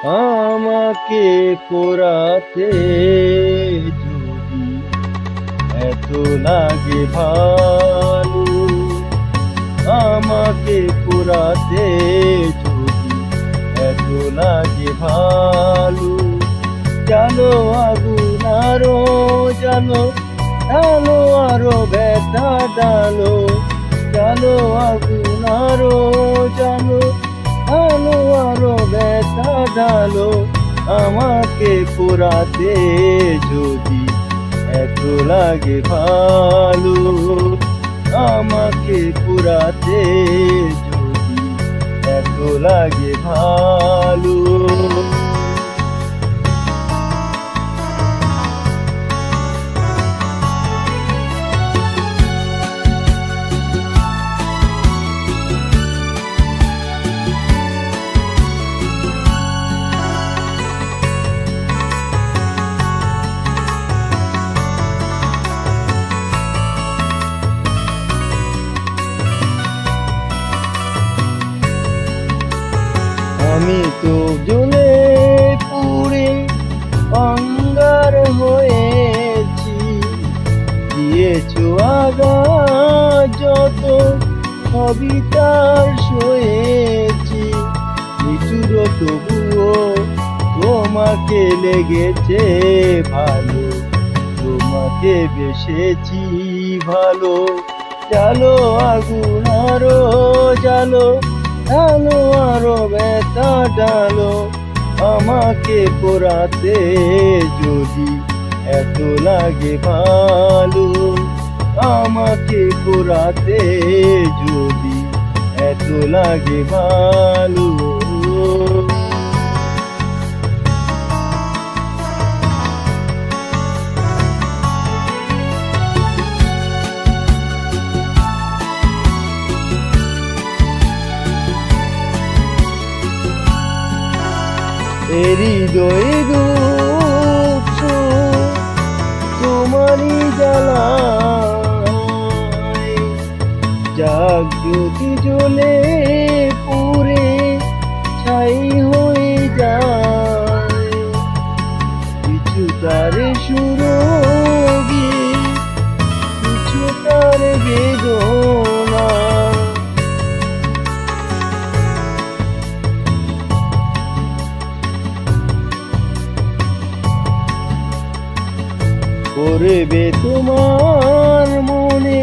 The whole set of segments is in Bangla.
আমাকে পোড়াতে যদি এত লাগে ভালো, আমাকে পোড়াতে যদি এত লাগে ভালো, জানো আগুন আরো জানো, ডালো আরো ব্যথা ডালো, জানো আগুন আরো জানো, ডালো আরো ব্যথা ডালো। আমাকে পোড়াতে যদি এত লাগে ভালো, আমাকে পোড়াতে যদি এত লাগে ভালো। আমি তো জ্বলে পুড়ে অঙ্গার হয়েছি, দিয়েছো আঘাত যত সবই তার সয়েছি। নিচুর তবুও তোমাকে লেগেছে ভালো, তোমাকে বেসেছি ভালো। জালো আগুন আরো জালো, ডালো আরো ব্যথা ডালো। আমাকে পোড়াতে যদি এত লাগে ভালো, আমাকে পোড়াতে যদি এত লাগে ভালো। হৃদয় দুঃখ তোমারই জ্বালায়, যাক যদি জ্বলে পুড়ে ছাই হয়ে যায়। কিছু তার সুরগি, কিছু তার বেদনা, করবে তোমার মনে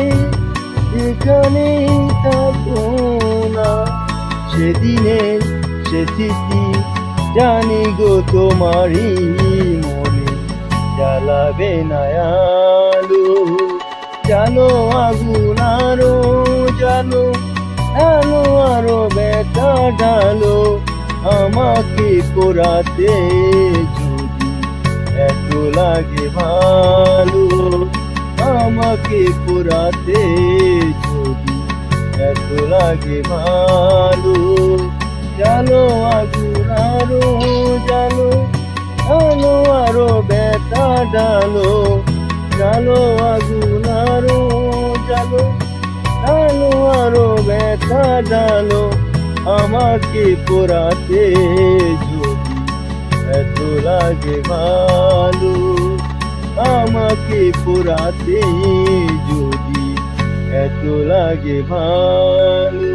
যেখানে থাকো না। সেদিনের সে স্মৃতি জানি গো তোমারই মনে জ্বালাবে না আলো। জানো আগুন আরো জানো, ডালো আরো ব্যথা ডালো। আমাকে পোড়াতে যদি এত লাগে ভালো, আমাকে পোড়াতে যদি এত লাগে ভালো। জানো আগুন আরো জানো, ডালো আরো ব্যথা ডালো। জানো আগুন আরো জানো, ডালো আরো ব্যথা ডালো। আমাকে পোড়াতে যদি এত লাগে ভালো, আমাকে পোড়াতে যদি এত লাগে ভালো।